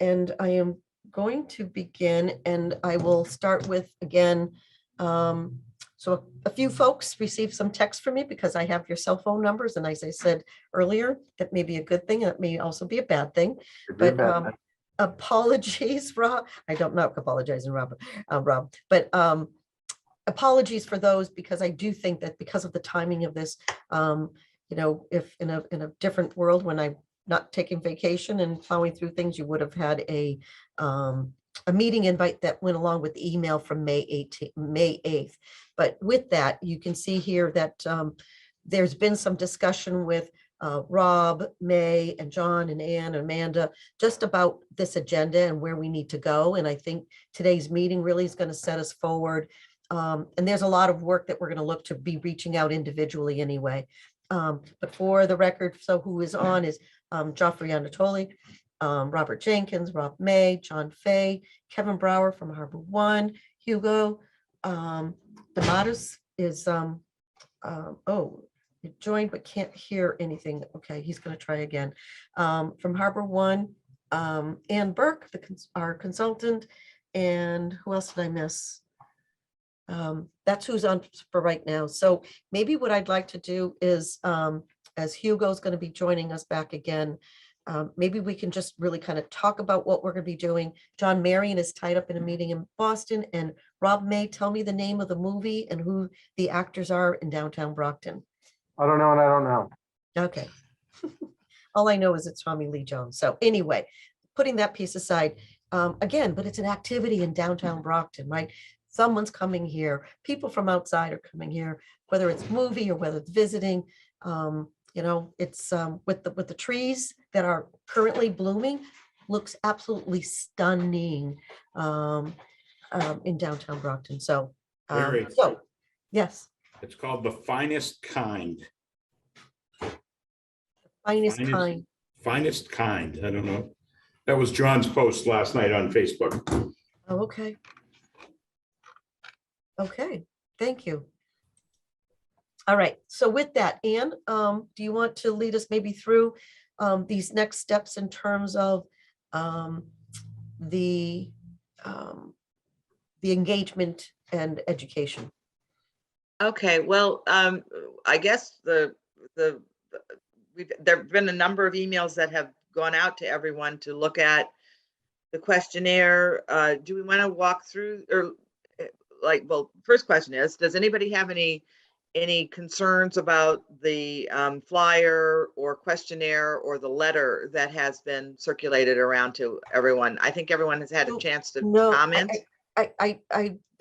and I am going to begin, and I will start with, again, so a few folks received some text from me because I have your cell phone numbers, and as I said earlier, that may be a good thing, that may also be a bad thing, but apologies, Rob. I don't know, apologizing, Rob, but apologies for those, because I do think that because of the timing of this, if in a different world, when I'm not taking vacation and plowing through things, you would have had a meeting invite that went along with the email from May 8th. But with that, you can see here that there's been some discussion with Rob, May, and John, and Ann, and Amanda, just about this agenda and where we need to go. And I think today's meeting really is going to set us forward. And there's a lot of work that we're going to look to be reaching out individually anyway. But for the record, so who is on is Joffrey Anatoli, Robert Jenkins, Rob May, John Fay, Kevin Brower from Harbor One, Hugo Dematis is joined but can't hear anything. Okay, he's going to try again. From Harbor One, Ann Burke, our consultant, and who else did I miss? That's who's on for right now. So maybe what I'd like to do is, as Hugo's going to be joining us back again, maybe we can just really kind of talk about what we're going to be doing. John Marion is tied up in a meeting in Boston, and Rob May, tell me the name of the movie and who the actors are in downtown Brockton. I don't know, and I don't know. Okay. All I know is it's Tommy Lee Jones. So anyway, putting that piece aside, again, but it's an activity in downtown Brockton, right? Someone's coming here. People from outside are coming here, whether it's movie or whether it's visiting. It's with the trees that are currently blooming, looks absolutely stunning in downtown Brockton. So, yes. It's called The Finest Kind. Finest Kind. Finest Kind. I don't know. That was John's post last night on Facebook. Oh, okay. Okay, thank you. All right, so with that, Ann, do you want to lead us maybe through these next steps in terms of the engagement and education? Okay, well, I guess there have been a number of emails that have gone out to everyone to look at the questionnaire. Do we want to walk through, or first question is, does anybody have any concerns about the flyer or questionnaire or the letter that has been circulated around to everyone? I think everyone has had a chance to comment.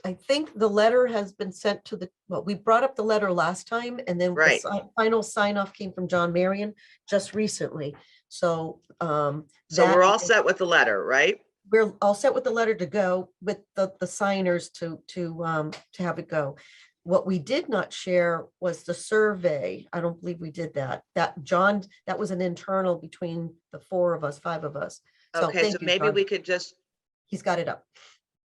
I think the letter has been sent to we brought up the letter last time, and then right. The final sign off came from John Marion just recently. So we're all set with the letter, right? We're all set with the letter to go with the signers to have it go. What we did not share was the survey. I don't believe we did that. That was an internal between the five of us. So okay, so maybe John, we could just. He's got it up.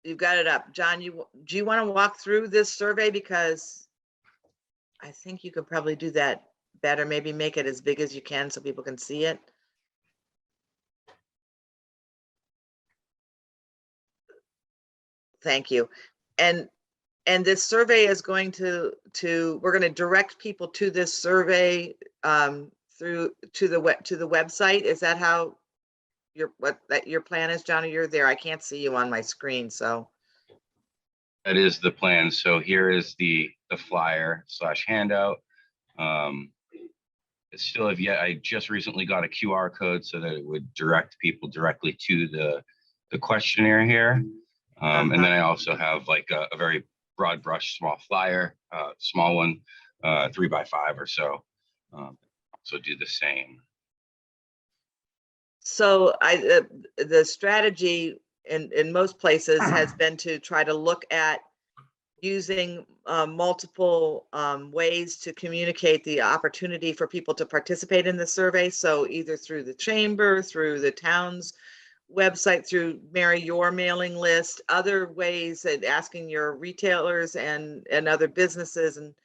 You've got it up. John, do you want to walk through this survey? Because I think you could probably do that better. Maybe make it as big as you can so people can see it. Thank you. And this survey is going to we're going to direct people to this survey through to the website. Is that how your plan is, Johnny? You're there. I can't see you on my screen, so. That is the plan. So here is the flyer / handout. Still have yet. I just recently got a QR code so that it would direct people directly to the questionnaire here. And then I also have like a very broad brush small flyer, small one, 3x5 or so. So do the same. So the strategy in most places has been to try to look at using multiple ways to communicate the opportunity for people to participate in the survey. So either through the chamber, through the town's website, through Mary, your mailing list, other ways that asking your retailers and other businesses and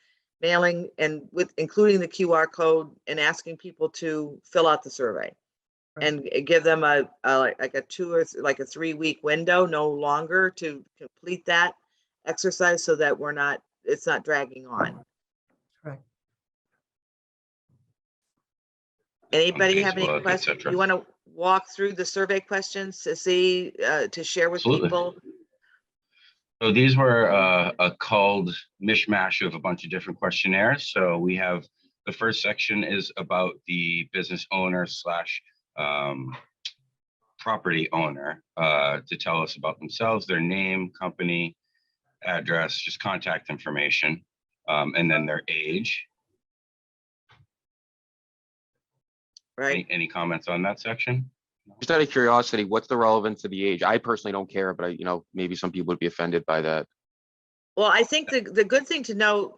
mailing, and with including the QR code and asking people to fill out the survey. and give them like a 2 or like a 3-week window, no longer, to complete that exercise so that it's not dragging on. Correct. Anybody have any Facebook, et questions? cetera. You want to walk through the survey questions to see, to share with Absolutely. people? So these were a culled mishmash of a bunch of different questionnaires. So we have the first section is about the business owner slash property owner to tell us about themselves, their name, company, address, just contact information, and then their age. Right. Any comments on that section? Just out of curiosity, what's the relevance of the age? I personally don't care, but maybe some people would be offended by that. Well, I think the good thing to know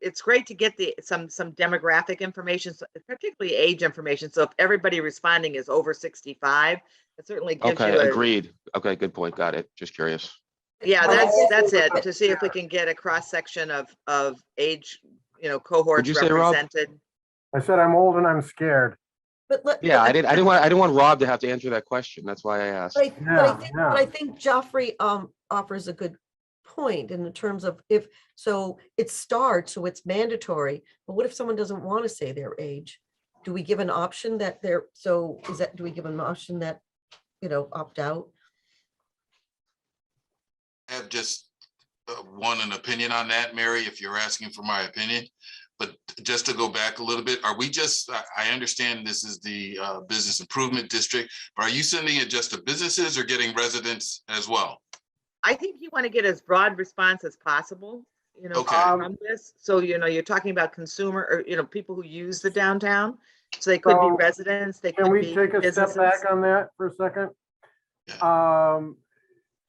it's great to get some demographic information, particularly age information. So if everybody responding is over 65, it certainly gives Okay, you agreed. Okay, good point. Got it. Just curious. Yeah, that's it, to see if we can get a cross section of age, cohorts you say, Rob? represented. I said I'm old and I'm scared. Yeah, I didn't want Rob to have to answer that question. That's why I asked. But I think Joffrey offers a good point in the terms of it starts, so it's mandatory, but what if someone doesn't want to say their age? Do we give an option that do we give an option that, opt out? I have just an opinion on that, Mary, if you're asking for my opinion. But just to go back a little bit, I understand this is the business improvement district, but are you sending it just to businesses or getting residents as well? I think you want to get as broad response as possible, Okay. from this. So, you're talking about consumer or, people who use the downtown. So they could be So, residents, they Can could we be take a businesses. step back on that for a second?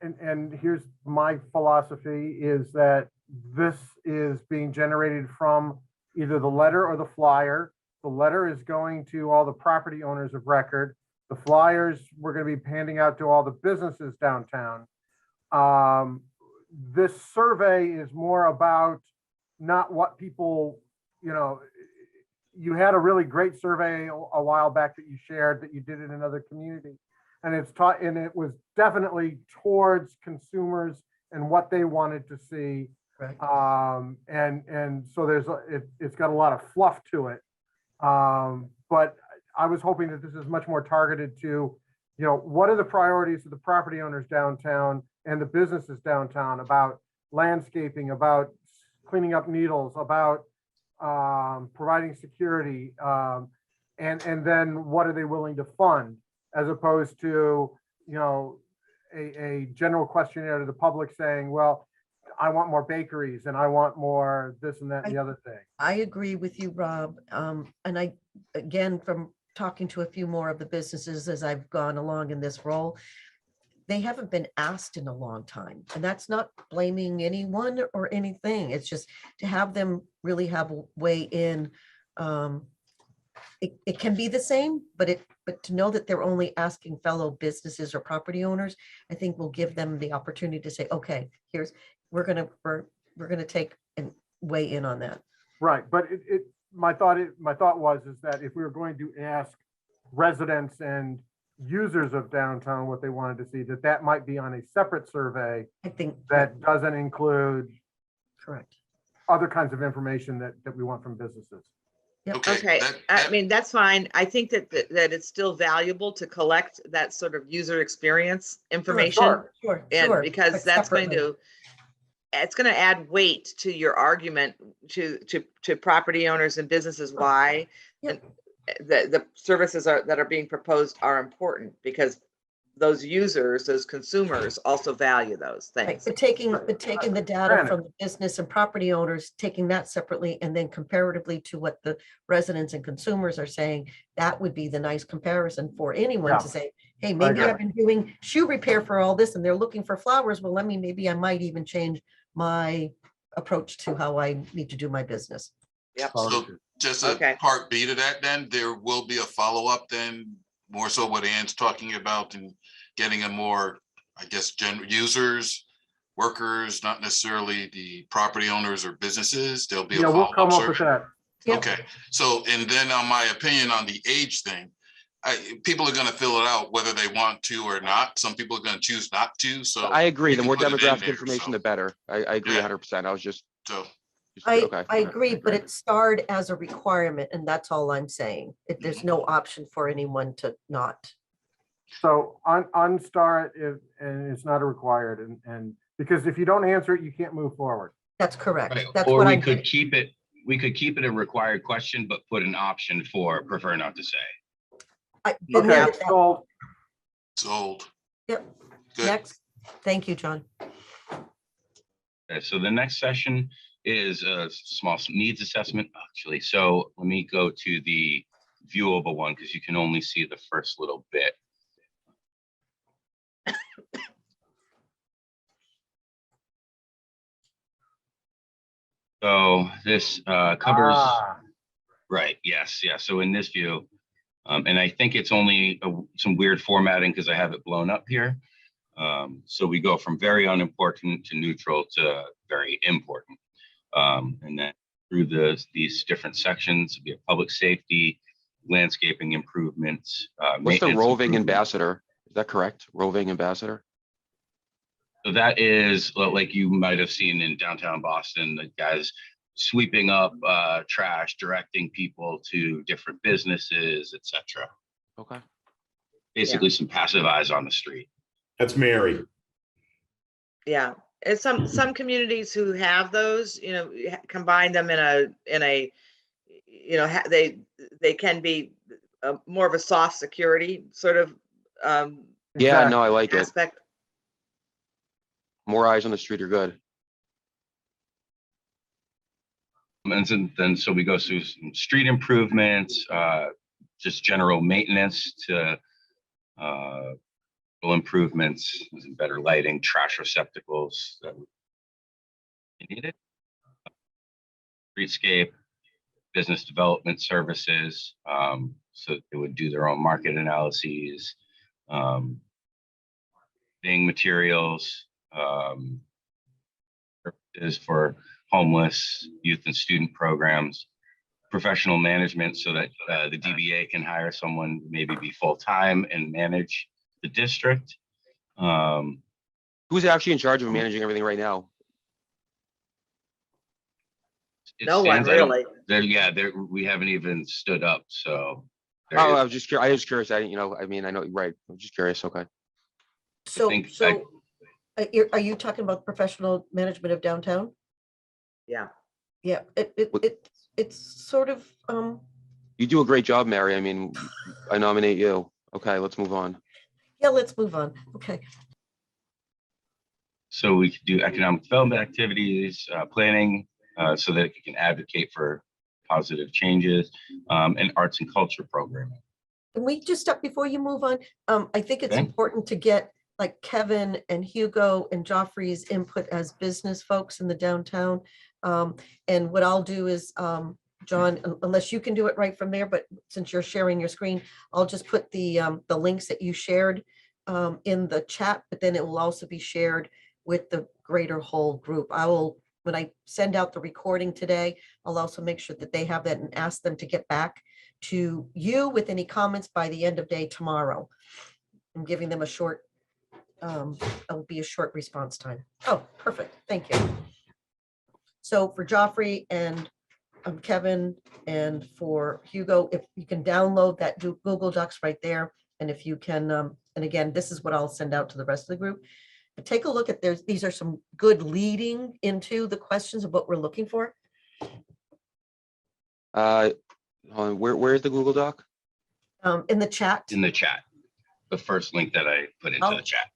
And here's my philosophy is that this is being generated from either the letter or the flyer. The letter is going to all the property owners of record. The flyers we're going to be handing out to all the businesses downtown. This survey is more about not what people, you had a really great survey a while back that you shared that you did in another community. And it was definitely towards consumers and what they wanted to see. Right. And so it's got a lot of fluff to it. But I was hoping that this is much more targeted to, what are the priorities of the property owners downtown and the businesses downtown about landscaping, about cleaning up needles, about providing security, and then what are they willing to fund, as opposed to, a general questionnaire to the public saying, well, I want more bakeries and I want more this and that and the other thing. I agree with you, Rob. And I, again, from talking to a few more of the businesses as I've gone along in this role, they haven't been asked in a long time. And that's not blaming anyone or anything. It's just to have them really have a way in. It can be the same, but to know that they're only asking fellow businesses or property owners, I think will give them the opportunity to say, okay, we're gonna take and weigh in on that. Right, but my thought was that if we were going to ask residents and users of downtown what they wanted to see, that might be on a separate survey I think that doesn't include correct. other kinds of information that we want from businesses. Yep. Okay, I mean, that's fine. I think that it's still valuable to collect that sort of user experience information. Sure. And because but that's separately. it's going to add weight to your argument to property owners and businesses why Yep. the services that are being proposed are important, because those users, those consumers also value those Right, things. but taking the data from the business and property owners, taking that separately and then comparatively to what the residents and consumers are saying, that would be the nice comparison for anyone to say, hey, maybe agree. I've been doing shoe repair for all this and they're looking for flowers. Well, maybe I might even change my approach to how I need to do my business. Yep. So just a Okay. part B to that, then there will be a follow-up then, more so what Ann's talking about, and getting a more, I guess, general users, workers, not necessarily the property owners or businesses. There'll be a Yeah, we'll come follow-up up with survey. that. Yep. Okay, so, and then on my opinion on the age thing, people are gonna fill it out whether they want to or not. Some people are gonna choose not to, so. I agree. you The can more put it in demographic there, information, so- the better. I agree Yeah. 100%. I was just, So, okay. I agree, but it starred as a requirement, and that's all I'm saying. If there's no option for anyone to not. So unstar it and it's not a required and because if you don't answer it, you can't move forward. That's correct. Right, That's or what we I'm could getting. keep it, a required question, but put an option for prefer not to say. Then leave Okay, it that- so it's old. Yep. Good. Next. Thank you, John. Okay, so the next session is a small needs assessment, actually. So let me go to the viewable one because you can only see the first little bit. So this covers, right, yes, yeah. So in this view, and I think it's only some weird formatting because I have it blown up here. So we go from very unimportant to neutral to very important. And then through these different sections, we have public safety, landscaping improvements. What's the maintenance roving improvements. ambassador? Is that correct? Roving ambassador? So that is like you might have seen in downtown Boston, the guys sweeping up trash, directing people to different businesses, etc. Okay. Basically some passive eyes on the street. That's Mary. Yeah, and some communities who have those, combine them in a, they can be more of a soft security sort of Yeah, no, I like it. aspect. More eyes on the street are good. And then so we go through some street improvements, just general maintenance to improvements, better lighting, trash receptacles that we needed. Streetscape, business development services, so they would do their own market analyses, being materials, is for homeless, youth and student programs, professional management so that the DBA can hire someone, maybe be full-time and manage the district. Who's actually in charge of managing everything right now? It No one stands, I don't- really. we haven't even stood up, so. there Oh, is- I was just curious. I was curious. I know, right. I'm just curious. Okay. So, think are you talking about professional management of downtown? Yeah. Yeah, What- it's sort of, You do a great job, Mary. I mean, I nominate you. Okay, let's move on. yeah, let's move on. Okay. So we could do economic development activities, planning, so that you can advocate for positive changes, and arts and culture programming. Can we just stop before you move on? I think it's Okay. important to get like Kevin and Hugo and Joffrey's input as business folks in the downtown. And what I'll do is, John, unless you can do it right from there, but since you're sharing your screen, I'll just put the links that you shared in the chat, but then it will also be shared with the greater whole group. When I send out the recording today, I'll also make sure that they have that and ask them to get back to you with any comments by the end of day tomorrow. I'm giving them it'll be a short response time. Oh, perfect. Thank you. So for Joffrey and Kevin and for Hugo, if you can download that Google Docs right there. And if you can, and again, this is what I'll send out to the rest of the group. But take a look at these are some good leading into the questions of what we're looking for. Hold on, where is the Google Doc? In the chat. In the chat, the first link that I put into Oh. the chat.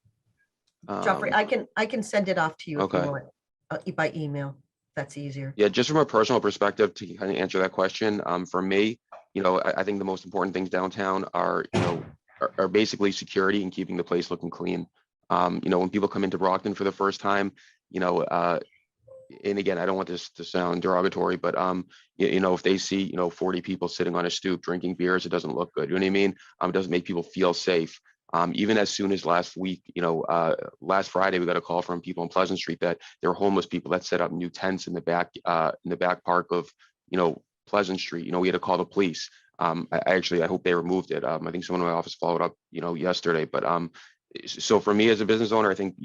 Joffrey, I can send it off to you if you Okay. want, by email. That's easier. Yeah, just from a personal perspective to kind of answer that question, for me, I think the most important things downtown are basically security and keeping the place looking clean. When people come into Brockton for the first time, and again, I don't want this to sound derogatory, but if they see 40 people sitting on a stoop drinking beers, it doesn't look good. You know what I mean? It doesn't make people feel safe. Even as soon as last week, last Friday, we got a call from people on Pleasant Street that there were homeless people that set up new tents in the back park of, Pleasant Street, we had to call the police. I hope they removed it. I think someone in my office followed up, yesterday, but so for me as a business owner, I think,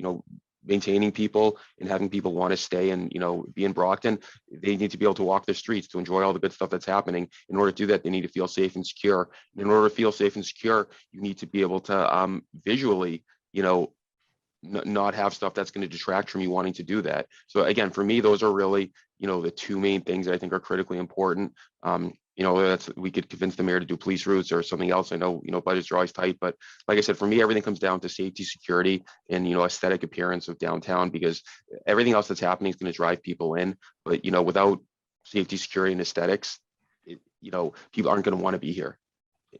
maintaining people and having people want to stay and, be in Brockton, they need to be able to walk the streets to enjoy all the good stuff that's happening. In order to do that, they need to feel safe and secure. And in order to feel safe and secure, you need to be able to visually, not have stuff that's going to detract from you wanting to do that. So again, for me, those are really, the two main things that I think are critically important. We could convince the mayor to do police routes or something else. I know, budgets are always tight, but like I said, for me, everything comes down to safety, security, and, aesthetic appearance of downtown, because everything else that's happening is going to drive people in. But, without safety, security, and aesthetics, people aren't going to want to be here.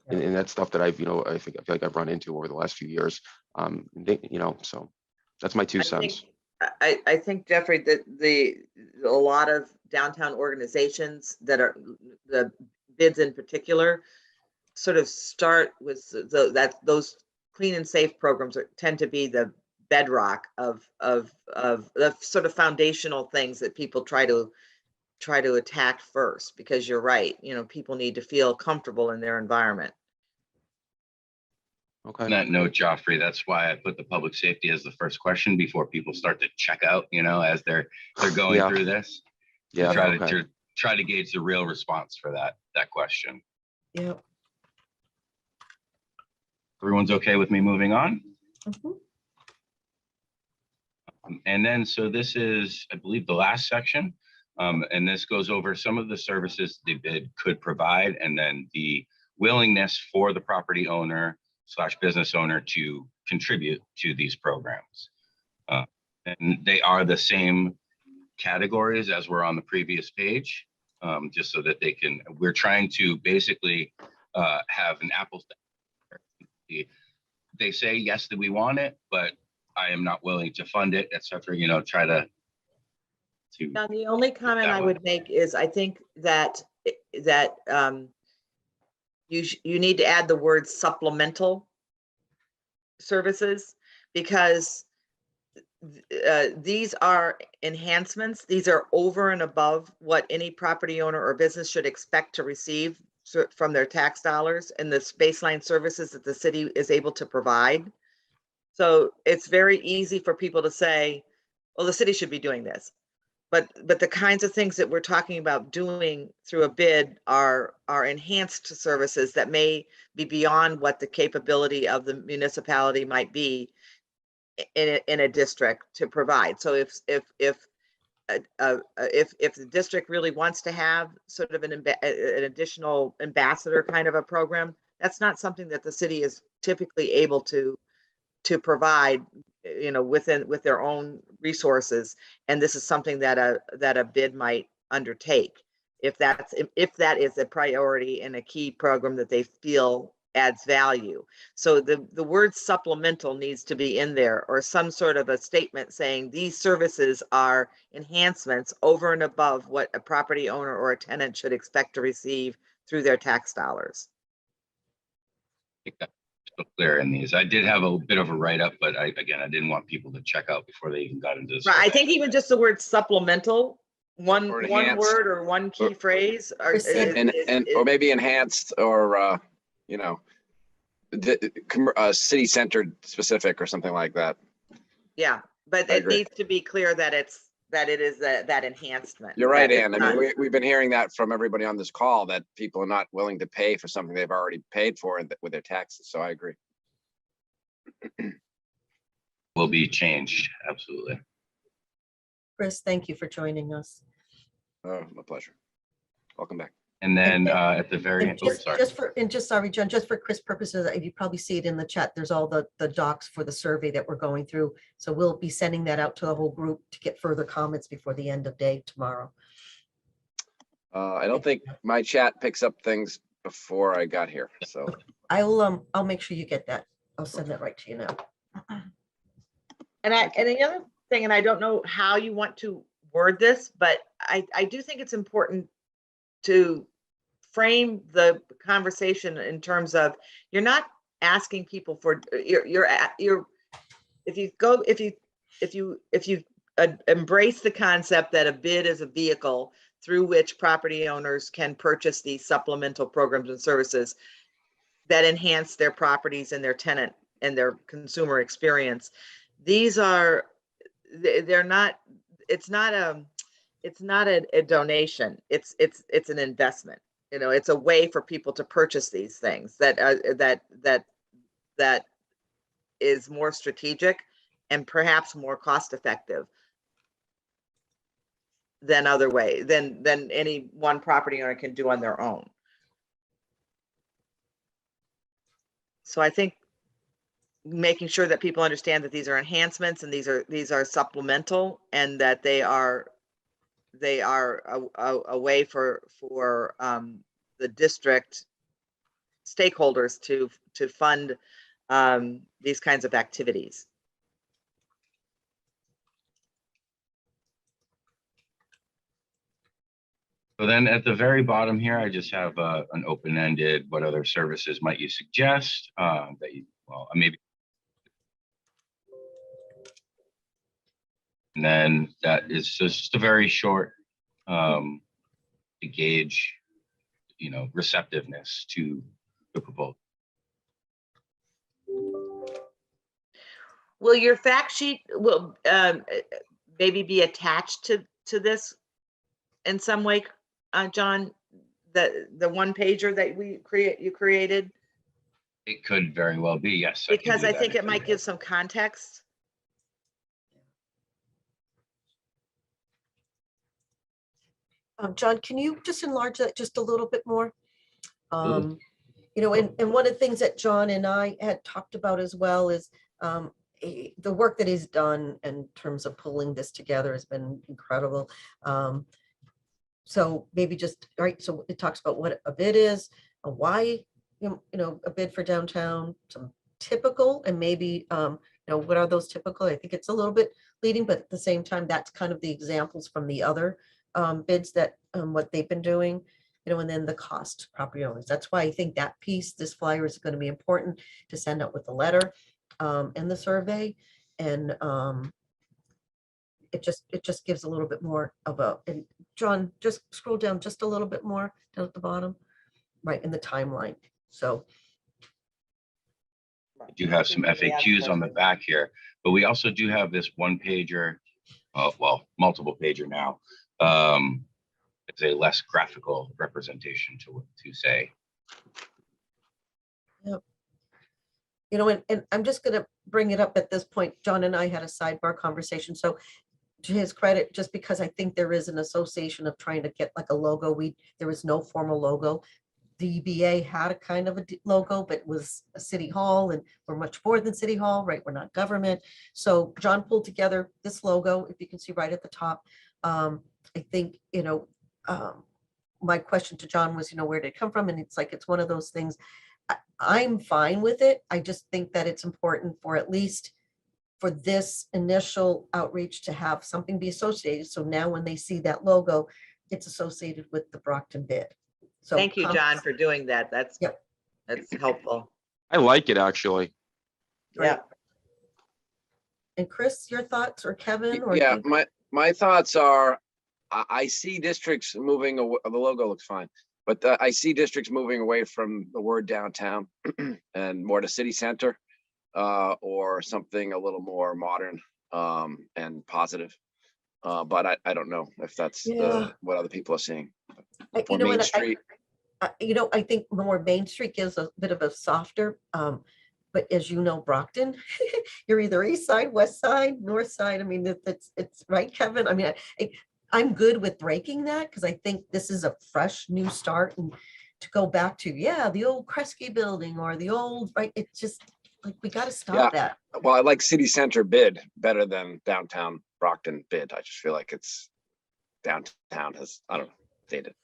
And that's stuff that I feel like I've run into over the last few years. So that's my 2 cents. I think, Jeffrey, that a lot of downtown organizations that are the bids in particular sort of start with those clean and safe programs tend to be the bedrock of the sort of foundational things that people try to attack first, because you're right, people need to feel comfortable in their environment. Okay. On that note, Joffrey, that's why I put the public safety as the first question before people start to check out, as they're going through this. Yeah. Try to gauge the real response for that question. Yep. Everyone's okay with me moving on? Mhm. And then, so this is, I believe, the last section. And this goes over some of the services the bid could provide, and then the willingness for the property owner / business owner to contribute to these programs. And they are the same categories as were on the previous page, just so that we're trying to basically have an apples to. They say, yes, that we want it, but I am not willing to fund it, etc. Try to. Now, the only comment I would make is I think that you need to add the word supplemental services, because these are enhancements. These are over and above what any property owner or business should expect to receive from their tax dollars and the baseline services that the city is able to provide. So it's very easy for people to say, well, the city should be doing this. But the kinds of things that we're talking about doing through a bid are enhanced services that may be beyond what the capability of the municipality might be in a district to provide. So if the district really wants to have sort of an additional ambassador kind of a program, that's not something that the city is typically able to provide, with their own resources. And this is something that a bid might undertake if that is a priority and a key program that they feel adds value. So the word supplemental needs to be in there, or some sort of a statement saying these services are enhancements over and above what a property owner or a tenant should expect to receive through their tax dollars. Clear in these. I did have a bit of a write-up, but I didn't want people to check out before they even got into this. Right. I think even just the word supplemental, one enhanced. word or one key phrase, or maybe enhanced, or city centered specific or something like that. Yeah, but it needs to be clear that it is that enhancement. You're right, Ann. I mean, we've been hearing that from everybody on this call, that people are not willing to pay for something they've already paid for with their taxes. So I agree. Will be changed. Absolutely. Chris, thank you for joining us. Oh, my pleasure. Welcome back. And then at the very end, sorry, John, just for Chris purposes, you probably see it in the chat. There's all the docs for the survey that we're going through. So we'll be sending that out to the whole group to get further comments before the end of day tomorrow. I don't think my chat picks up things before I got here. So I'll make sure you get that. I'll send that right to you now. And the other thing, and I don't know how you want to word this, but I do think it's important to frame the conversation in terms of, you're not asking people for if you embrace the concept that a bid is a vehicle through which property owners can purchase these supplemental programs and services that enhance their properties and their tenant and their consumer experience. These are, they're not, it's not a donation. It's an investment. You know, it's a way for people to purchase these things that is more strategic and perhaps more cost effective than other way than any one property owner can do on their own. So I think making sure that people understand that these are enhancements and these are supplemental, and that they are a way for the district stakeholders to fund these kinds of activities. So then at the very bottom here, I just have an open-ended, what other services might you suggest that you, well, maybe. And then that is just a very short to gauge, you know, receptiveness to the proposal. Will your fact sheet will maybe be attached to this in some way, John? The one pager that you created? It could very well be, yes. can Because do I that think if it you might want. give some context. John, can you just enlarge that just a little bit more? Absolutely. You know, and one of the things that John and I had talked about as well is the work that he's done in terms of pulling this together has been incredible. So maybe just, right, so it talks about what a bid is, a why, you know, a bid for downtown, some typical, and maybe, you know, what are those typical? I think it's a little bit leading, but at the same time, that's kind of the examples from the other bids that what they've been doing, you know, and then the cost to property owners. That's why I think that piece, this flyer is going to be important to send out with the letter and the survey. And it just gives a little bit more of a, and John, just scroll down just a little bit more down at the bottom, right in the timeline. So I do have some FAQs on the back here, but we also do have this one pager, well, multiple pager now. It's a less graphical representation to say. Yep. You know, and I'm just going to bring it up at this point. John and I had a sidebar conversation. So to his credit, just because I think there is an association of trying to get like a logo, there was no formal logo. The EBA had a kind of a logo, but it was a city hall, and we're much more than city hall, right? We're not government. So John pulled together this logo, if you can see right at the top. I think, you know, my question to John was, you know, where did it come from? And it's like, it's one of those things. I'm fine with it. I just think that it's important for at least for this initial outreach to have something be associated. So now when they see that logo, it's associated with the Brockton bid. So Thank you, John, for doing that. That's helpful. I like it, actually. Yeah. And Chris, your thoughts, or Kevin? Or Yeah, my thoughts are, I see districts moving away, the logo looks fine, but I see districts moving away from the word downtown and more to city center or something a little more modern and positive. But I don't know if that's what other people are seeing. For Main Street. You know, I think more Main Street gives a bit of a softer, but as you know, Brockton, you're either east side, west side, north side. I mean, it's right, Kevin. I mean, I'm good with breaking that because I think this is a fresh new start, and to go back to, the old Kresge building or the old, right? It's just like, we got to stop that. Well, I like city center bid better than downtown Brockton bid. I just feel like it's downtown has, I don't know, dated.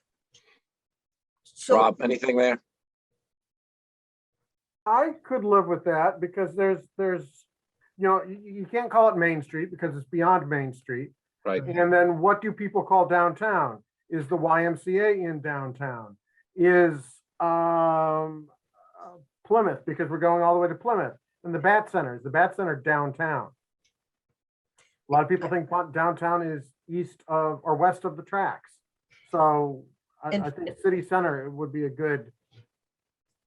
So, Rob, anything there? I could live with that because there's, you know, you can't call it Main Street because it's beyond Main Street. Right. And then what do people call downtown? Is the YMCA in downtown? Is Plymouth, because we're going all the way to Plymouth, and the Bat Center. Is the Bat Center downtown? A lot of people think downtown is east of or west of the tracks. So I And- think city center would be a good,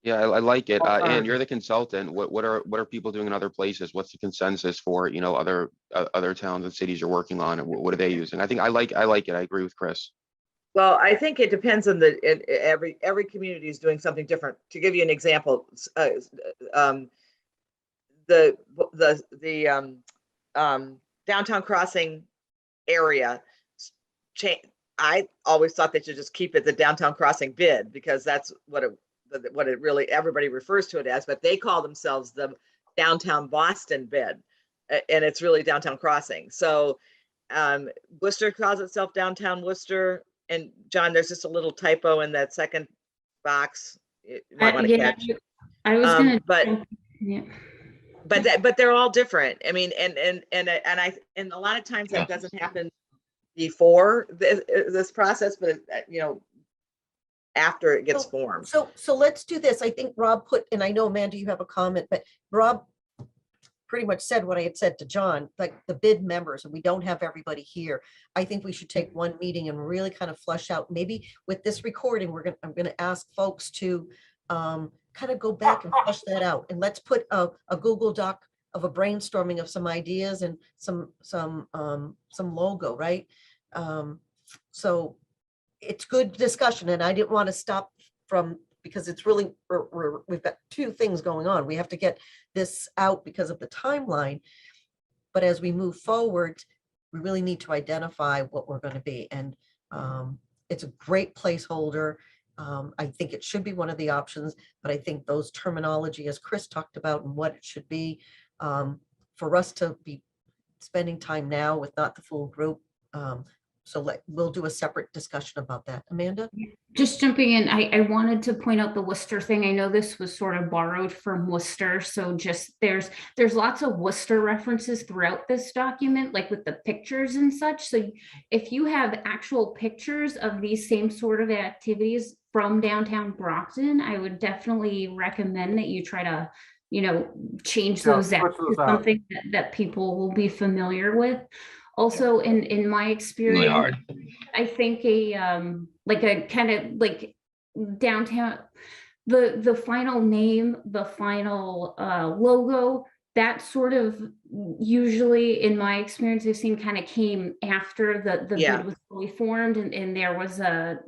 Yeah, I like it. Ann, Alternative. you're the consultant. What are people doing in other places? What's the consensus for, other towns and cities you're working on? And what are they using? I like it. I agree with Chris. Well, I think it depends on every community is doing something different. To give you an example, the downtown crossing area, I always thought they should just keep it the downtown crossing bid, because that's what it really, everybody refers to it as, but they call themselves the downtown Boston bid. And it's really downtown crossing. So Worcester calls itself downtown Worcester. And John, there's just a little typo in that second box. You might want to Yeah, catch. I was gonna. But Yeah. but they're all different. I mean, and a lot of times that doesn't happen before this process, but after it gets formed. So let's do this. I think Rob put, and I know Amanda, you have a comment, but Rob pretty much said what I had said to John, like the bid members, and we don't have everybody here. I think we should take one meeting and really kind of flesh out, maybe with this recording, I'm gonna ask folks to kind of go back and flesh that out. And let's put a Google Doc of a brainstorming of some ideas and some logo, right? So it's good discussion, and I didn't want to stop because it's really, we've got two things going on. We have to get this out because of the timeline. But as we move forward, we really need to identify what we're going to be. And it's a great placeholder. I think it should be one of the options, but I think those terminology, as Chris talked about, and what it should be, for us to be spending time now with not the full group. So we'll do a separate discussion about that. Amanda? Just jumping in, I wanted to point out the Worcester thing. I know this was sort of borrowed from Worcester, so just there's lots of Worcester references throughout this document, like with the pictures and such. So if you have actual pictures of these same sort of activities from downtown Brockton, I would definitely recommend that you try to, change those out to something that people will be familiar with. Also, in my experience, Really hard. I think a kind of like downtown, the final name, the final logo, that sort of usually, in my experience, I've seen kind of came after the bid was fully formed, and there was an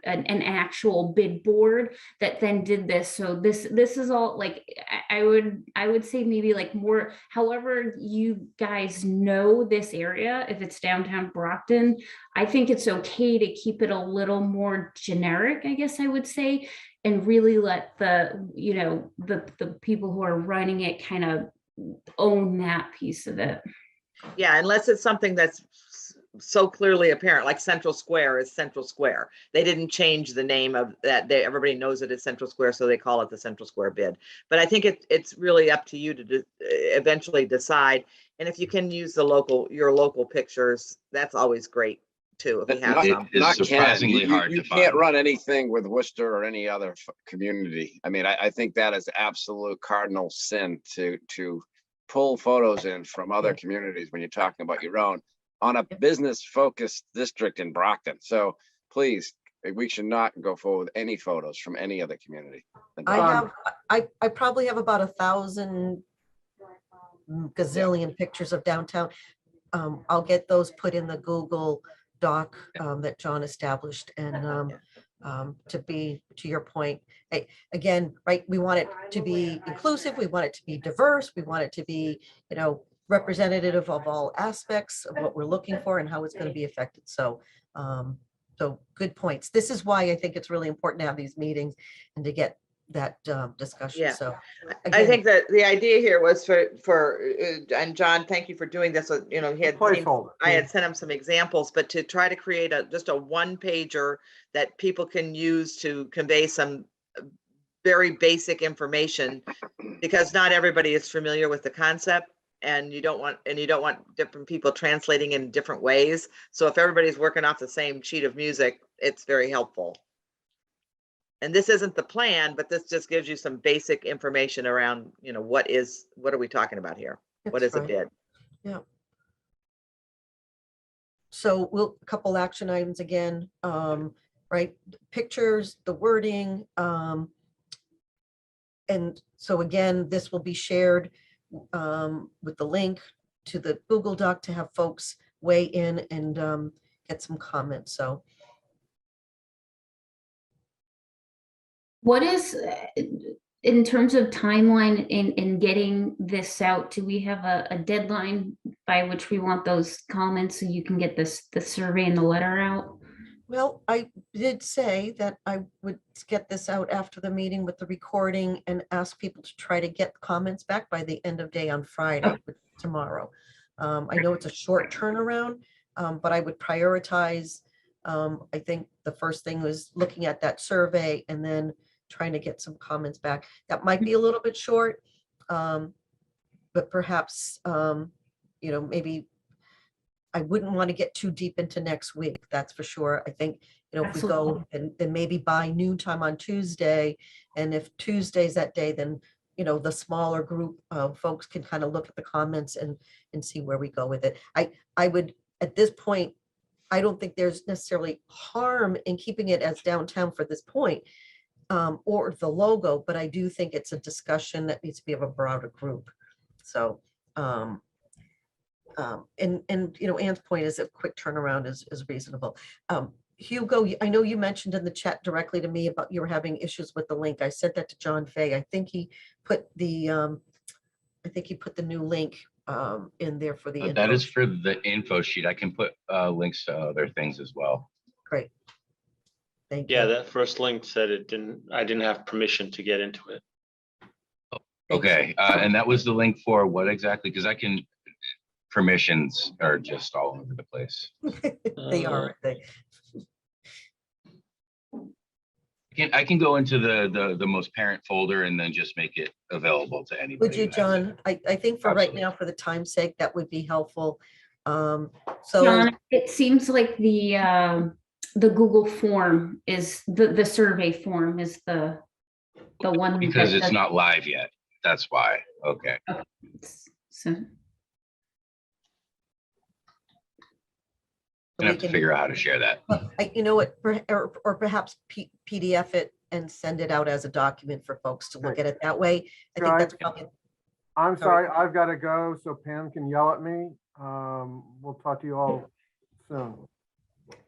actual bid board that then did this. So this is all like, I would say maybe like more, however you guys know this area, if it's downtown Brockton, I think it's okay to keep it a little more generic, I guess I would say, and really let the people who are running it kind of own that piece of it. Yeah, unless it's something that's so clearly apparent, like Central Square is Central Square. They didn't change the name of that. Everybody knows it is Central Square, so they call it the Central Square bid. But I think it's really up to you to eventually decide. And if you can use your local pictures, that's always great too. If we have some. It's surprisingly hard You to can't find. run anything with Worcester or any other community. I mean, I think that is absolute cardinal sin to pull photos in from other communities when you're talking about your own on a business focused district in Brockton. So please, we should not go forward with any photos from any other community. I probably have about 1,000 gazillion pictures of downtown. I'll get those put in the Google Doc that John established, and to your point, again, right, we want it to be inclusive, we want it to be diverse, we want it to be, representative of all aspects of what we're looking for and how it's going to be affected. So good points. This is why I think it's really important to have these meetings and to get that discussion. Yeah. So I think that the idea here was for and John, thank you for doing this. He had placeholder. I had sent him some examples, but to try to create just a one pager that people can use to convey some very basic information, because not everybody is familiar with the concept, and you don't want different people translating in different ways. So if everybody's working off the same sheet of music, it's very helpful. And this isn't the plan, but this just gives you some basic information around, what are we talking about here? What is a bid? Yeah. So we'll, a couple action items again, right? Pictures, the wording, and so again, this will be shared with the link to the Google Doc to have folks weigh in and get some comments. So What is, in terms of timeline in getting this out, do we have a deadline by which we want those comments so you can get the survey and the letter out? well, I did say that I would get this out after the meeting with the recording and ask people to try to get comments back by the end of day on Friday, tomorrow. I know it's a short turnaround, but I would prioritize, I think the first thing was looking at that survey and then trying to get some comments back. That might be a little bit short, but perhaps, maybe I wouldn't want to get too deep into next week, that's for sure. I think, if we go and then maybe by noon time on Tuesday, and if Tuesday's that day, then, the smaller group of folks can kind of look at the comments and see where we go with it. I would, at this point, I don't think there's necessarily harm in keeping it as downtown for this point, or the logo, but I do think it's a discussion that needs to be of a broader group. So, and Ann's point is a quick turnaround is reasonable. Hugo, I know you mentioned in the chat directly to me about you were having issues with the link. I sent that to John Fay. I think he put the new link in there for the That info. is for the info sheet. I can put links to other things as well. Great. Thank you. Yeah, that first link said I didn't have permission to get into it. Thank you. Okay, and that was the link for what exactly? Because permissions are just all over the place. They are. I can go into the most parent folder and then just make it available to anybody. Would you, who has John? it. I think for right Absolutely. now, for the time's sake, that would be helpful. So John, it seems like the Google form is the survey form is the one Because that it's not live yet. That's why. Okay. So I have to figure out how to share that. you know what, or perhaps PDF it and send it out as a document for folks to look at it that way. I think that's probably. I'm Sorry. sorry, I've got to go, so Pam can yell at me. We'll talk to you all soon.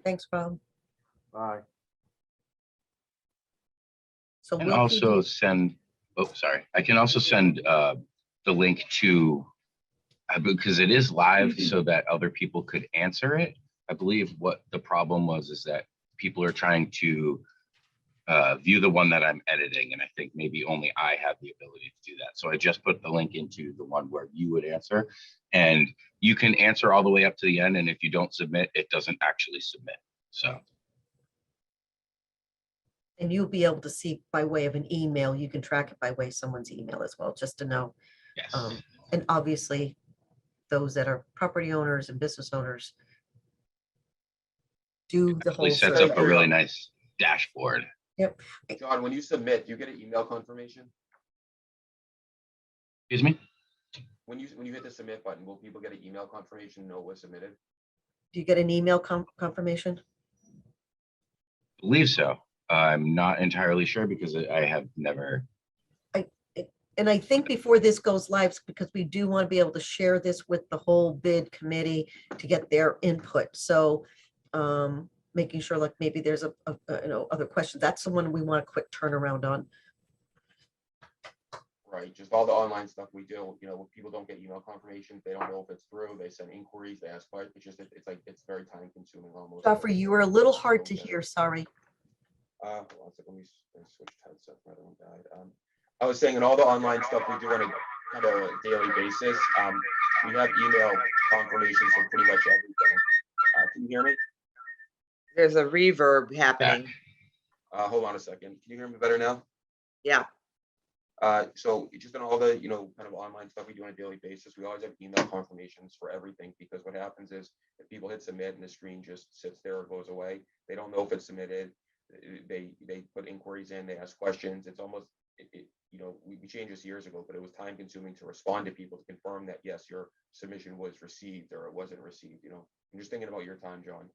Thanks, Rob. Bye. So And we'll also PD send, oh, sorry. I can also send the link to, because it is live so that other people could answer it. I believe what the problem was is that people are trying to view the one that I'm editing. And I think maybe only I have the ability to do that. So I just put the link into the one where you would answer, and you can answer all the way up to the end. And if you don't submit, it doesn't actually submit. So. and you'll be able to see by way of an email. You can track it by way of someone's email as well, just to know. Yes. And obviously, those that are property owners and business owners do the whole Sets up a survey. really nice dashboard. Yep. John, when you submit, you get an email confirmation? Excuse me? When you hit the submit button, will people get an email confirmation, know it was submitted? Do you get an email confirmation? Believe so. I'm not entirely sure because I have never. And I think before this goes live, because we do want to be able to share this with the whole bid committee to get their input. So making sure like maybe there's other questions. That's the one we want a quick turnaround on. Right, just all the online stuff we do, when people don't get email confirmation, they don't know if it's through, they send inquiries, they ask questions, it's very time consuming almost. Joffrey, you were a little hard to hear, sorry. Hold on a second, let me switch headsets, my other one died. I was saying in all the online stuff we do on a kind of daily basis, we have email confirmations for pretty much everything. Can you hear me? There's a reverb happening. Hold on a second, can you hear me better now? Yeah. So just on all the, kind of online stuff we do on a daily basis, we always have email confirmations for everything, because what happens is if people hit submit and the screen just sits there or goes away, they don't know if it's submitted. They put inquiries in, they ask questions. It's almost, we changed this years ago, but it was time consuming to respond to people to confirm that, yes, your submission was received or it wasn't received, I'm just thinking about your time, John.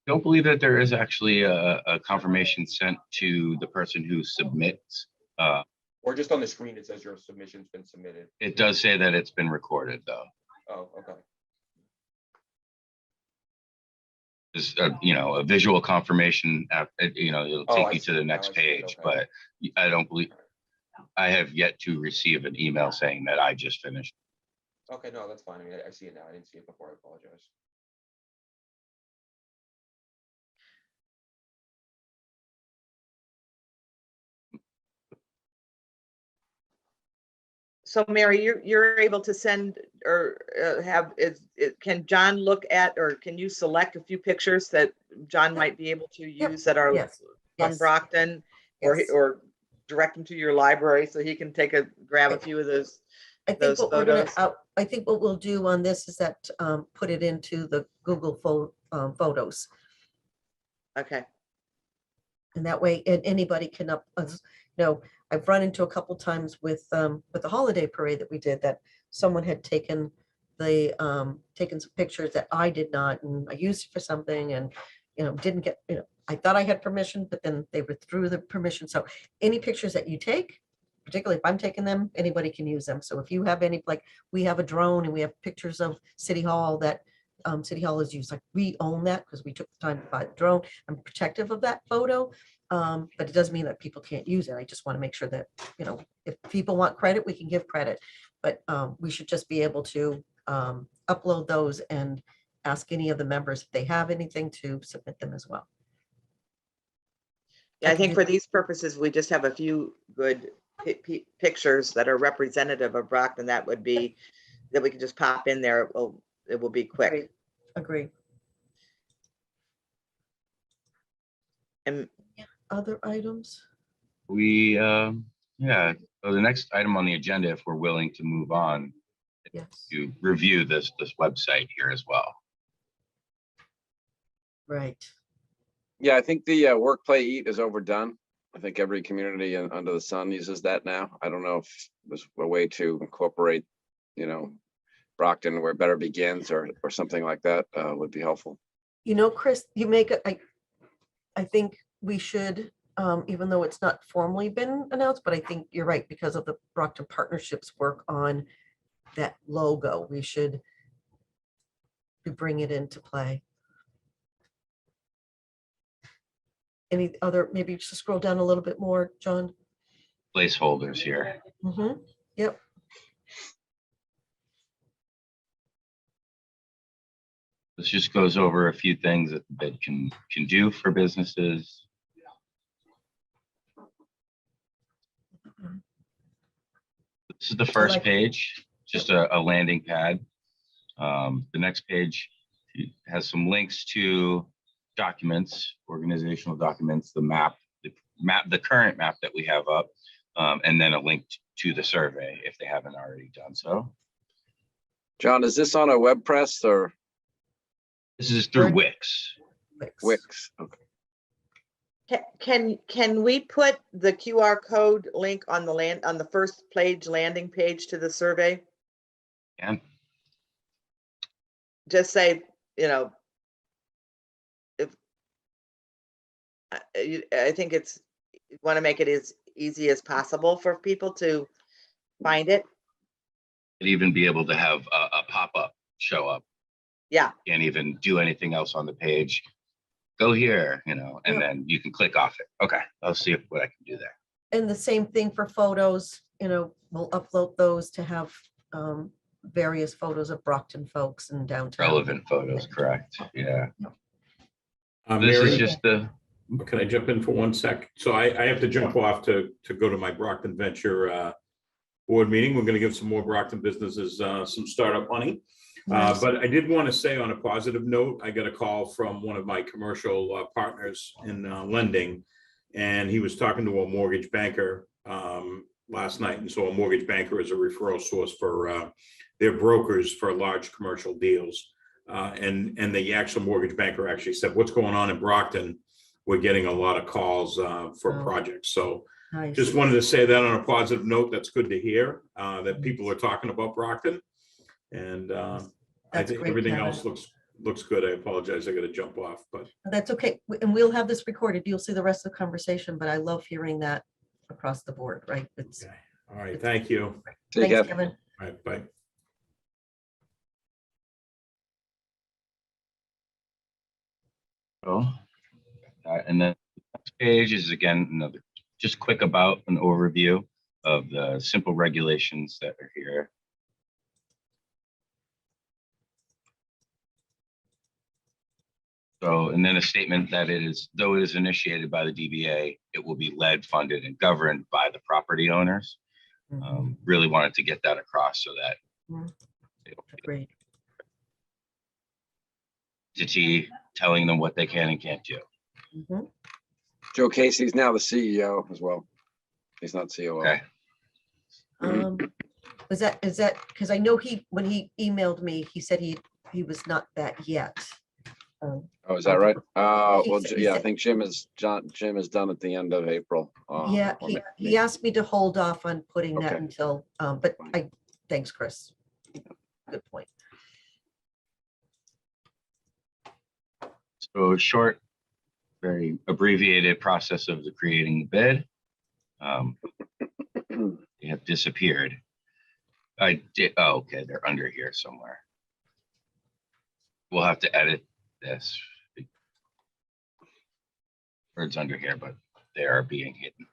Don't believe that there is actually a confirmation sent to the person who submits. Or just on the screen, it says your submission's been submitted. It does say that it's been recorded, though. Oh, okay. Just a visual confirmation. It'll Oh, take I you to see. the Now next I see it, page, okay. but I don't believe. I have yet to receive an email saying that I just finished. Okay, no, that's fine. I mean, I see it now. I didn't see it before. I apologize. So Mary, you're able to send or can John look at, or can you select a few pictures that John might be able to Yep. use that are Yes. from Yes. Brockton, Yes. or direct them to your library so he can grab a Right. few of those? I think those what we're gonna, photos? I think what we'll do on this is that, put it into the Google Photos. Okay, And that way, and anybody can I've run into a couple times with the holiday parade that we did, that someone had taken taken some pictures that I did not, and I used it for something, and, didn't get, I thought I had permission, but then they withdrew the permission. So any pictures that you take, particularly if I'm taking them, anybody can use them. So if you have any, like, we have a drone and we have pictures of City Hall that City Hall is used, like, we own that because we took the time to buy the drone. I'm protective of that photo, but it doesn't mean that people can't use it. I just want to make sure that, if people want credit, we can give credit, but we should just be able to upload those and ask any of the members if they have anything to submit them as well. yeah, I can think do for that. these purposes, we just have a few good pictures that are representative of Brockton that would be, that we can just pop in there. It will be quick. Agree. And Other items? Yeah. So the next item on the agenda, if we're willing to move on, Yes. to review this website here as well. Right. Yeah, I think the work, play, eat is overdone. I think every community under the sun uses that now. I don't know if there's a way to incorporate, Brockton where better begins or something like that would be helpful. Chris, you make it, I think we should, even though it's not formally been announced, but I think you're right, because of the Brockton Partnerships work on that logo, we should bring it into play. Any other, maybe just scroll down a little bit more, John? Placeholders here. Mm-hmm. Yep. This just goes over a few things that the bid can do for businesses. This is the first page, just a landing pad. The next page has some links to documents, organizational documents, the current map that we have up, and then a link to the survey if they haven't already done so. John, is this on a web press or This is through Wix. Wix? Okay. can we put the QR code link on the first page landing page to the survey? And Just say, if I think you want to make it as easy as possible for people to find it. even be able to have a pop-up show up. Yeah. Can't even do anything else on the page. Go here, and then you can click off it. Okay, I'll see what I can do there. And the same thing for photos, we'll upload those to have various photos of Brockton folks and downtown. Relevant photos, correct? Yeah. This Mary, is just the. can I jump in for 1 sec? So I have to jump off to go to my Brockton Venture board meeting. We're going to give some more Brockton businesses some startup money. Nice. But I did want to say on a positive note, I got a call from one of my commercial partners in lending, and he was talking to a mortgage banker last night. And so a mortgage banker is a referral source for their brokers for large commercial deals. And the actual mortgage banker actually said, what's going on in Brockton? We're getting a lot of calls for projects. So Nice. just wanted to say that on a positive note. That's good to hear that people are talking about Brockton. And I That's think great, everything Kevin. else looks good. I apologize. I gotta jump off, but That's okay. And we'll have this recorded. You'll see the rest of the conversation, but I love hearing that across the board, right? It's, okay. All right, thank you. Take thanks, care. Kevin. All right, bye. So, and then next page is again, another, just quick about an overview of the simple regulations that are here. So, and then a statement that it is, though it is initiated by the DBA, it will be led, funded, and governed by the property owners. Really wanted to get that across so that they don't feel Great. entity telling them what they can and can't do. Mhm. Joe Casey's now the CEO as well. He's not COO. Okay. Is that, because I know when he emailed me, he said he was not that yet. Oh, is that right? He Well, said- he yeah, I said- think Jim is done at the end of April. Yeah, or he asked me to hold off on putting that Okay. until, but thanks, Chris. Good point. So short, very abbreviated process of the creating the bid. They have disappeared. I did, oh, okay, they're under here somewhere. We'll have to edit this. Words under here, but they are being hidden.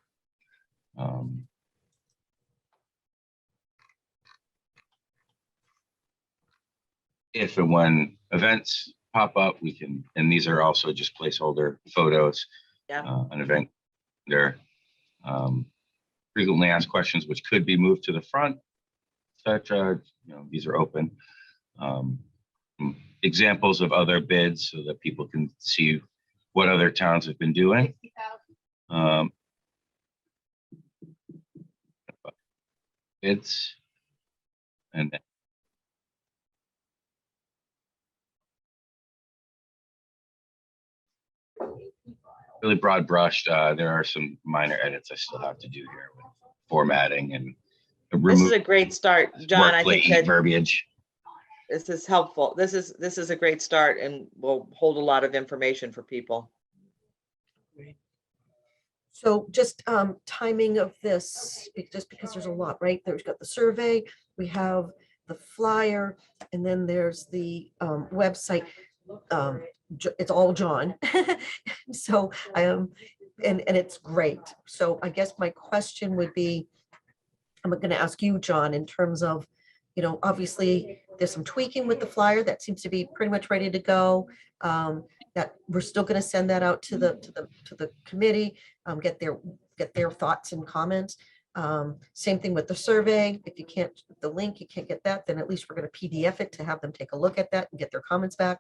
If and when events pop up, we can, and these are also just placeholder photos. Yeah. An event there. Frequently asked questions which could be moved to the front, etc. You know, these are open. Examples of other bids so that people can see what other towns have been doing. Bids and then really broad brushed. There are some minor edits I still have to do here with formatting and This is a great start, John. I think that verbiage. this is helpful. This is a great start and will hold a lot of information for people. So just timing of this, just because there's a lot, right? There's got the survey, we have the flyer, and then there's the website. It's all John. So and it's great. So I guess my question would be, I'm going to ask you, John, in terms of, you know, obviously there's some tweaking with the flyer that seems to be pretty much ready to go. That we're still going to send that out to the committee, get their thoughts and comments. Same thing with the survey. If you can't, the link, you can't get that, then at least we're going to PDF it to have them take a look at that and get their comments back.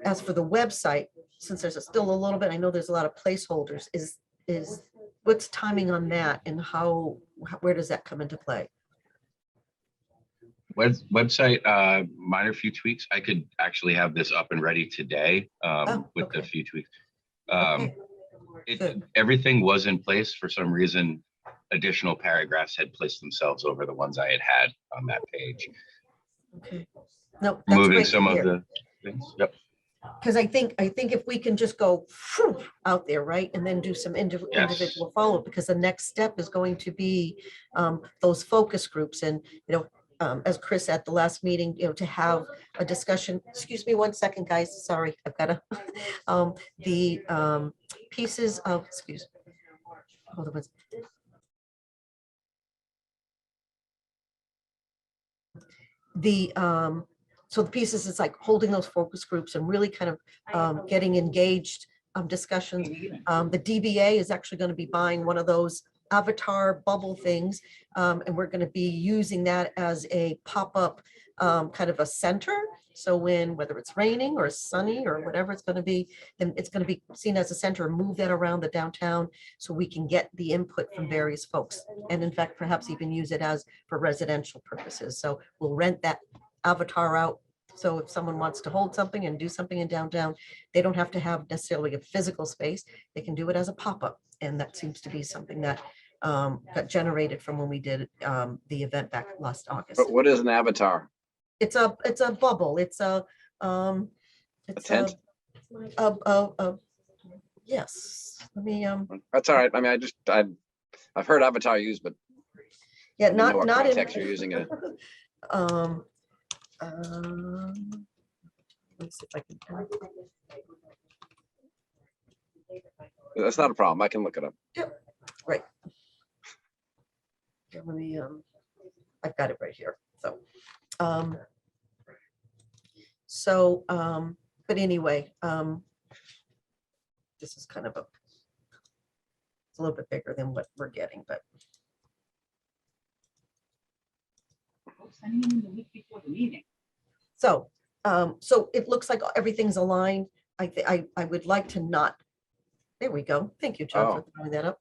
As for the website, since there's still a little bit, I know there's a lot of placeholders, is what's timing on that and where does that come into play? Website, minor few tweaks. I could actually have this up and ready today with okay. the few tweaks. Okay, good. Everything was in place. For some reason, additional paragraphs had placed themselves over the ones I had on that page. Okay. No, that's Removing great to some of hear. the things. Yep. Because I think if we can just go out there, right, and then do some individual follow, because the next step is going to be those focus groups, and as Chris at the last meeting, to have a discussion. Excuse me 1 second, guys. Sorry, I've got to the pieces of hold on. So the pieces is like holding those focus groups and really kind of getting engaged discussions. The DBA is actually going to be buying one of those avatar bubble things, and we're going to be using that as a pop-up kind of a center. So whether it's raining or sunny or whatever it's going to be, then it's going to be seen as a center, and move that around the downtown so we can get the input from various folks. And in fact, perhaps even use it as for residential purposes. So we'll rent that avatar out. So if someone wants to hold something and do something in downtown, they don't have to have necessarily a physical space. They can do it as a pop-up. And that seems to be something that got generated from when we did the event back last August. But what is an avatar? it's a bubble. It's a, it's tent? yes, let me, That's all right. I mean, I've heard Avatar used, but yeah, I didn't know not, what not in. context you're using it in. Um, um, let's see if I can. That's not a problem. I can look it up. Yep, right. Yeah, let me, I've got it right here, so, but anyway, this is kind of it's a little bit bigger than what we're getting, but. So, so it looks like everything's aligned. I would like to not, there we go. Thank you, John, for Oh. throwing that up.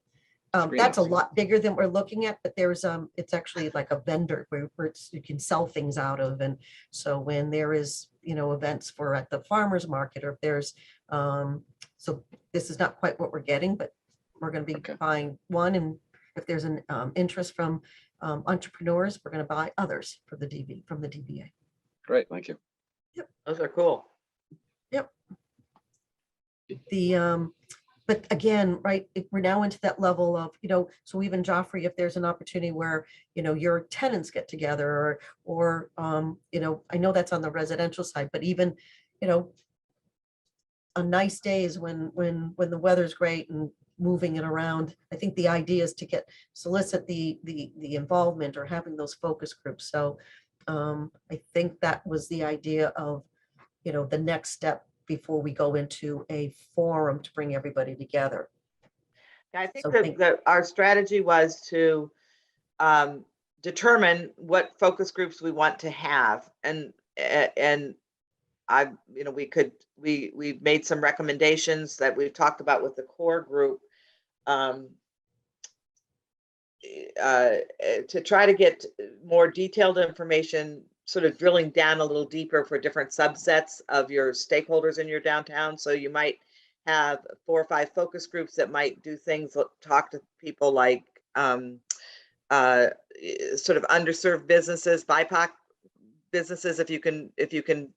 Screen That's a it. lot bigger than we're looking at, but there's, it's actually like a vendor where you can sell things out of. And so when there is, events for at the farmer's market, or if there's, so this is not quite what we're getting, but we're going to be Okay. buying one. And if there's an interest from entrepreneurs, we're going to buy others for from the DBA. Great, thank you. Those are cool. But again, right, we're now into that level of, so even Joffrey, if there's an opportunity where, your tenants get together or, I know that's on the residential side, but even, on nice days when the weather's great and moving it around, I think the idea is to solicit the involvement or having those focus groups. So I think that was the idea of, the next step before we go into a forum to bring everybody together. I think So that our strategy was to determine what focus groups we want to have, and we've made some recommendations that we've talked about with the core group, to try to get more detailed information, sort of drilling down a little deeper for different subsets of your stakeholders in your downtown. So you might have 4 or 5 focus groups that might do things, talk to people like sort of underserved businesses, BIPOC businesses, if you can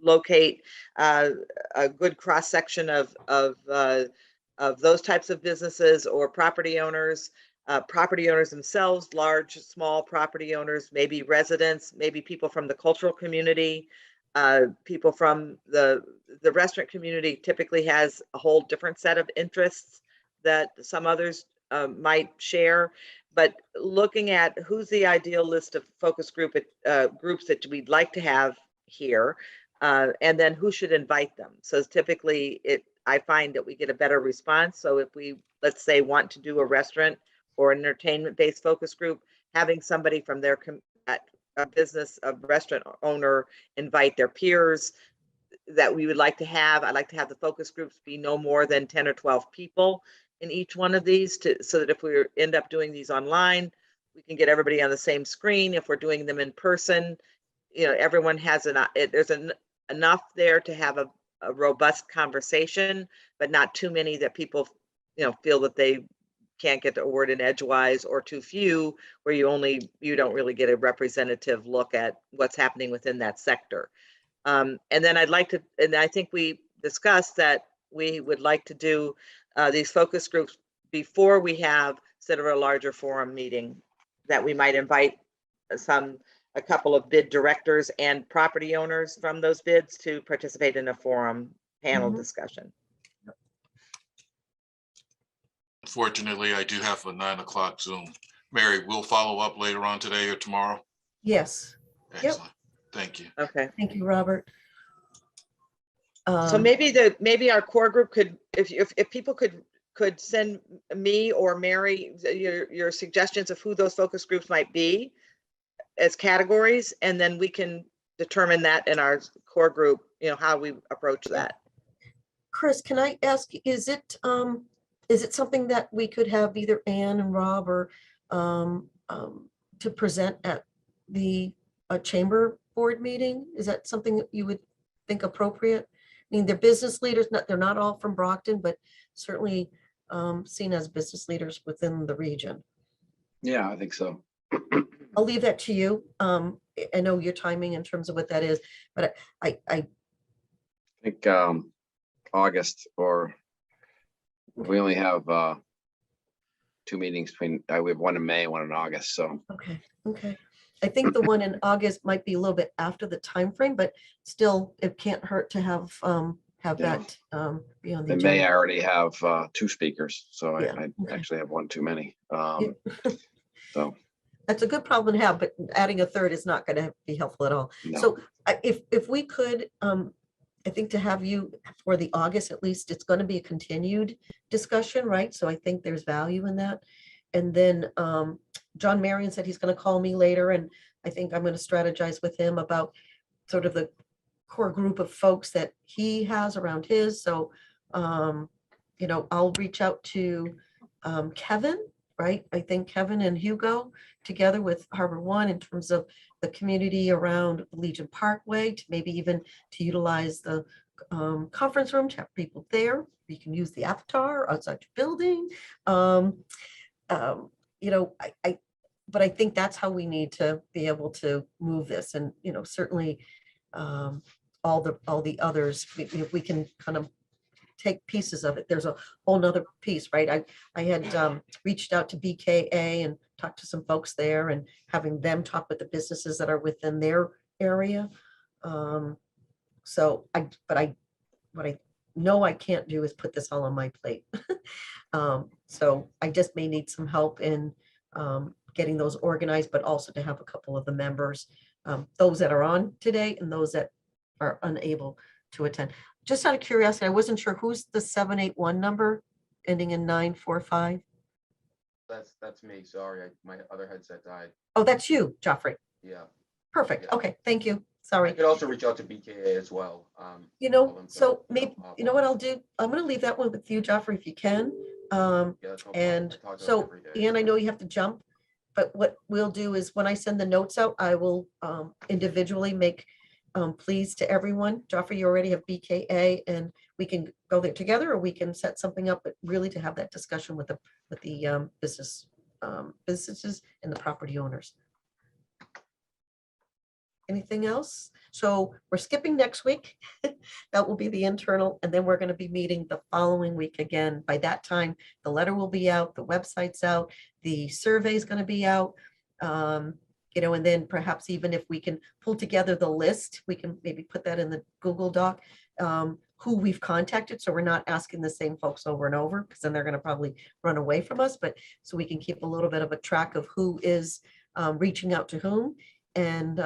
locate a good cross section of those types of businesses, or property owners themselves, large, small property owners, maybe residents, maybe people from the cultural community, people from the restaurant community typically has a whole different set of interests that some others might share. But looking at who's the ideal list of focus groups that we'd like to have here, and then who should invite them. So typically I find that we get a better response. So if we, let's say, want to do a restaurant or an entertainment-based focus group, having somebody from their a restaurant owner invite their peers that we would like to have. I'd like to have the focus groups be no more than 10 or 12 people in each one of these, so that if we end up doing these online, we can get everybody on the same screen. If we're doing them in person, everyone has there's enough there to have a robust conversation, but not too many that people, feel that they can't get the word in edgewise, or too few where you don't really get a representative look at what's happening within that sector. And then and I think we discussed that we would like to do these focus groups before we have sort of a larger forum meeting, that we might invite a couple of bid directors and property owners from those bids to participate in a forum panel discussion. Unfortunately, I do have a 9 o'clock Zoom. Mary, we'll follow up later on today or tomorrow. Yes. Excellent. Thank you. Okay. Thank you, Robert. So maybe our core group could, if people could send me or Mary your suggestions of who those focus groups might be as categories, and then we can determine that in our core group, how we approach that. Chris, can I ask, is it something that we could have either Ann and Rob or to present at the chamber board meeting? Is that something that you would think appropriate? I mean, they're business leaders, they're not all from Brockton, but certainly seen as business leaders within the region. Yeah, I think so. I'll leave that to you. I know your timing in terms of what that is, but I think August, or we only have 2 meetings between, we have one in May, one in August, so. okay. I think the one in August might be a little bit after the time frame, but still, it can't hurt to have Yeah. that be on the In May, I agenda. already have 2 speakers, so Yeah, I okay. actually have one too many. Yeah. So, That's a good problem to have, but adding a third is not going to be helpful at all. no. So if we could, I think to have you for the August, at least, it's going to be a continued discussion, right? So I think there's value in that. And then John Marion said he's going to call me later, and I think I'm going to strategize with him about sort of the core group of folks that he has around his. So, I'll reach out to Kevin, right? I think Kevin and Hugo together with Harbor One in terms of the community around Legion Parkway, to maybe even to utilize the conference room, to have people there. You can use the avatar outside your building. But I think that's how we need to be able to move this. And, certainly all the others, if we can kind of take pieces of it. There's a whole nother piece, right? I had reached out to BKA and talked to some folks there, and having them talk with the businesses that are within their area. What I know I can't do is put this all on my plate. So I just may need some help in getting those organized, but also to have a couple of the members, those that are on today and those that are unable to attend. Just out of curiosity, I wasn't sure who's the 781 number ending in 945. That's me. Sorry, my other headset died. Oh, that's you, Joffrey. Yeah. Perfect. Yeah. Okay, thank you. I Sorry. could also reach out to BKA as well. So maybe, what I'll do, I'm gonna leave that one with you, Joffrey, if you can. Yeah, that's no problem. And I talk to them so, every day. Ann, I know you have to jump, but what we'll do is when I send the notes out, I will individually make pleas to everyone. Joffrey, you already have BKA, and we can go there together, or we can set something up, but really to have that discussion with the businesses and the property owners. Anything else? So we're skipping next week. That will be the internal, and then we're going to be meeting the following week again. By that time, the letter will be out, the website's out, the survey is going to be out. And then perhaps even if we can pull together the list, we can maybe put that in the Google Doc, who we've contacted. So we're not asking the same folks over and over, because then they're going to probably run away from us. But so we can keep a little bit of a track of who is reaching out to whom. And,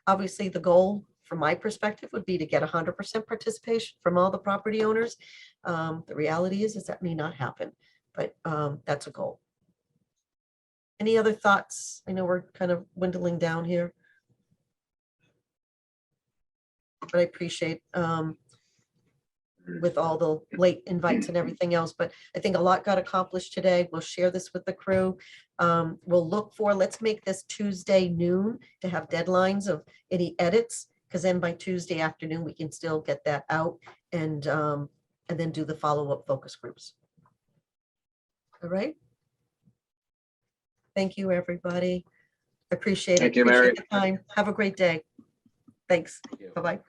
obviously the goal from my perspective would be to get 100% participation from all the property owners. The reality is that may not happen, but that's a goal. Any other thoughts? I know we're kind of dwindling down here, but I appreciate with all the late invites and everything else, but I think a lot got accomplished today. We'll share this with the crew. We'll look for, let's make this Tuesday noon to have deadlines of any edits, because then by Tuesday afternoon, we can still get that out and then do the follow-up focus groups. All right. Thank you, everybody. Appreciate it. Thank you, Mary. Appreciate the time. Have a great day. Thanks. Thank you. Bye-bye.